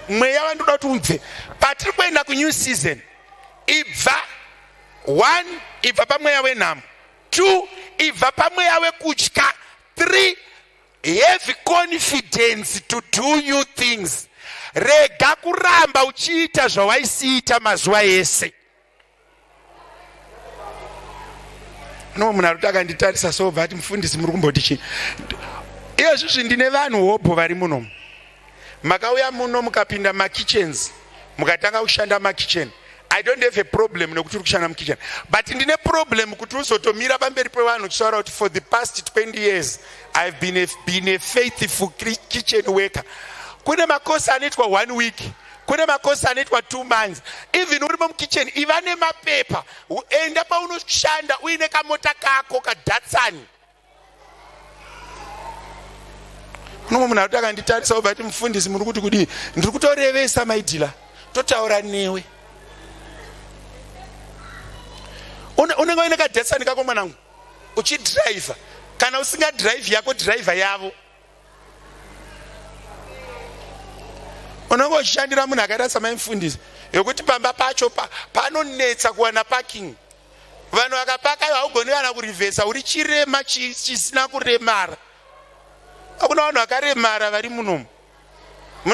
mweya wandoda tunze patiri kuenda ku-new season ibva 1 ibva pamweya wenhamo, 2 ibva pamweya wekutya, 3 have confidence to do new things. Rega kuramba uchiita zvawaisiita mazuva ese. No munhu ari kuti akanditarisa sobva ati mufundisi muri kumboti chii. Izvozvi ndine vanhu hopo vari muno. Makauya muno mukapinda makitchens mukatanga kushanda makitchen. I don't have a problem nekuti uri kushanda mukitchen, but ndine problem kuti uzotomira pamberi pevanhu uchitaura kuti for the past 20 years I've been a faithful kitchen worker. Kune makosi anoitwa 1 week, kune makosi anoitwa 2 months. Even uri mukitchen iva nemapepa, enda paunoshanda uine kamota kako kaDatsun. Kuno munhu ari akanditarisa obva ati mufundisi muri kuti kudii, ndiri kutorevesa maidhila totaura newe. Unenge uine kaDatsun kako mwanangu uchidhiraivha, kana usingadhiraivhi yako dhiraivha yavo. Unenge uchishandira munhu akaita samaimufundisi yokuti pamba pacho panonetsa kuwana parking. Vanhu vakapaka haugoni kana kurivhesa, uri chirema chisina kuremara. Hakuna vanhu vakaremara vari munomu.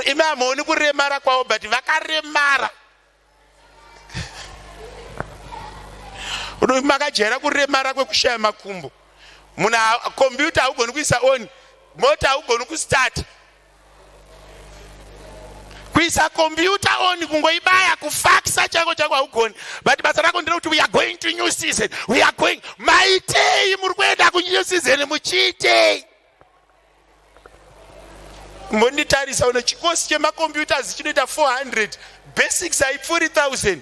Imi hamuoni kuremara kwavo, but vakaremara. Makajaira kuremara kwekushaya makumbo. Munhu computer haugoni kuisa on, mota haugoni kustart. Kuisa computer on kungoibaya kufaxa chako haugoni. But basa rako ndiro kuti we are going to new season. We are going. Maitei muri kuenda ku-new season muchiitei. Monditarisa una chikosi chemacomputers chinoita 400, basics haipfuuri 1000.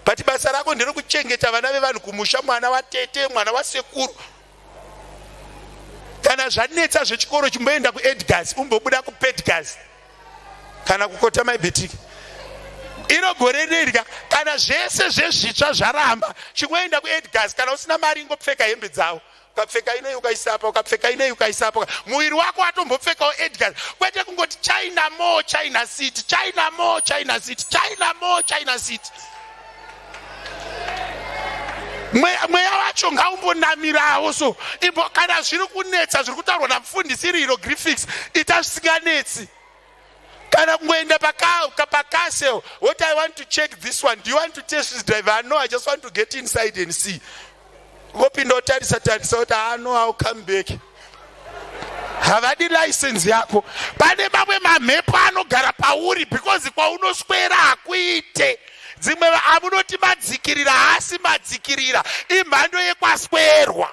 But basa rako ndiro kuchengeta vana vevanhu kumusha, mwana watete, mwana wasekuru. Kana zvanetsa zvechikoro chimboenda kuEdgars, umbobuda kuPetgars. Kana kukota maibhetiki. Iro gore rega kana zvese zvezvitsva zvaramba chimboenda kuEdgars, kana usina mari ingopfeka hembe dzawo. Ukapfeka ino ukaisapa, ukapfeka ino ukaisapa. Muiri wako watombopfekawo Edgars. Kwete kungoti China more China City, China more China City, China more China City. Mweya wacho ngaumbonamirawo so. Ibo kana zviri kunetsa zviri kutaurwa namufundisi hieroglyphics ita zvisinganetsi. Kana kungoenda pakasel, what I want to check this one. Do you want to test this driver? No, I just want to get inside and see. Gopindo tarisa kuti no, I'll come back. Havadi license yako. Pane mamwe mamepo anogara pauri because kwaunoswera hakuite. Dzimwe amunoti madzikirira, hasi madzikirira. Imhando yekwaswerwa.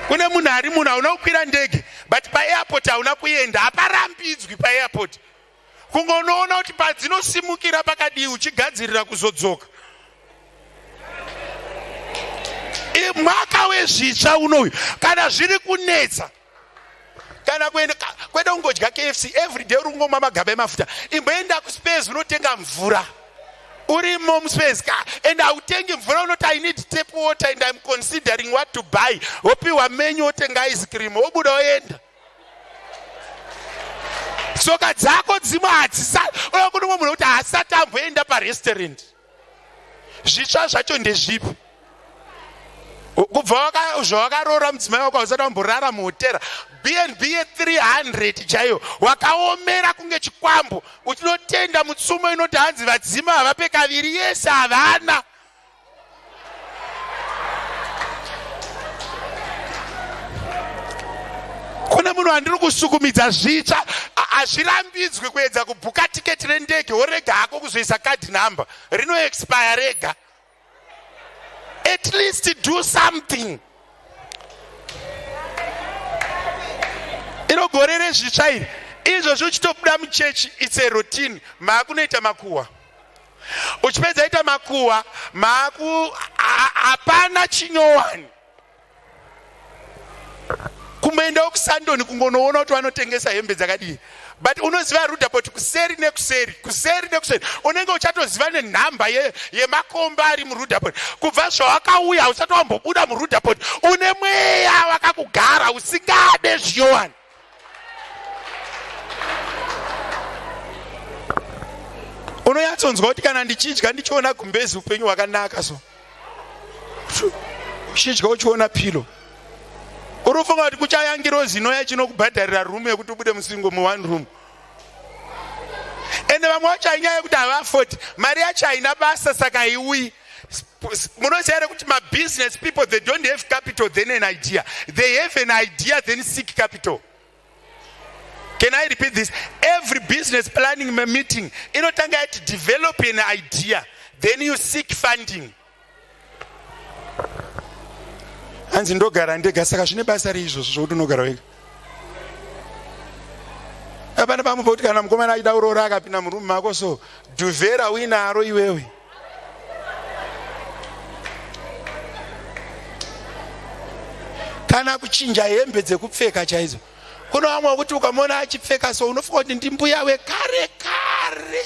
Kune munhu ari munhu hauna kukwira ndege, but paairport hauna kuenda, haparambidzwi paairport. Kungonoona kuti padzi노simukira pakadii uchigadzirira kuzodzoka. Mwaka wezvitsva unoyu kana zviri kunetsa, kana kwenda kungodya KFC every day uri kungomwa magaba emafuta, imboenda kuSpace unotenga mvura. Urimo muSpace and hautengi mvura, unoti I need tap water and I'm considering what to buy. Wopiwa menu wotenga ice cream, wobuda woenda. Soka dzako dzimwe hadzisa, uye kuti munhu kuti hasati amboenda parestaurant. Zvitsva zvacho ndezvipi? Kubva zvawakaroora mudzimai wako usati wamborara muhotera, B&B ye300 chaiyo, wakaomera kunge chikwambo, uchinotenda mutsumo inoti hanzi vadzima havape kaviri, yese havana. Kune munhu andiri kusukumidza zvitsva, hazvirambidzwi kuedza kubhuka tiketi rendege worega hako kuzoisa card number, rino expire rega. At least do something. Gore rezvitsva iri, izvozvo uchitobuda muchechi, it's a routine. Maakunoita makuhwa. Uchipedza ita makuhwa, hapana chinyowani. Kumboendawo kuSandoni kungonoona kuti vanotengesa hembe dzakadii. But unoziva Rudaport kuseri nekuseri. Unenge uchatoziva nenhamba yemakomba ari muRudaport. Kubva zvawakauya usati wambobuda muRudaport, une mweya wakakugara usingade zvinyowani. Unoyatsonzwa kuti kana ndichidya ndichiona gumbezi upenyu hwakanaka so. Uchidya uchiona pilo. Urufunga kuti kuchayangiro zino yachinokubhadharira room yekuti ubude musingo mu1 room. Ende vamwe vacho inyaya yekuti havafoti mari yacho haina basa saka haiuyi. Munoziva kuti business people, they don't have capital then an idea. They have an idea then seek capital. Can I repeat this? Every business planning meeting, inotanga to develop an idea, then you seek funding. Hanzi ndogara ndega saka zvine basa reizvozvo zvokuti unogara wega. Apana pamwe kuti kana mukomana aida urora akapinda murumu mako so duvera uinaro iwewe. Kana kuchinja hembe dzekupfeka chaidzo. Kuno vamwe kuti ukamona achipfeka so unofunga kuti ndimbuya wekare kare.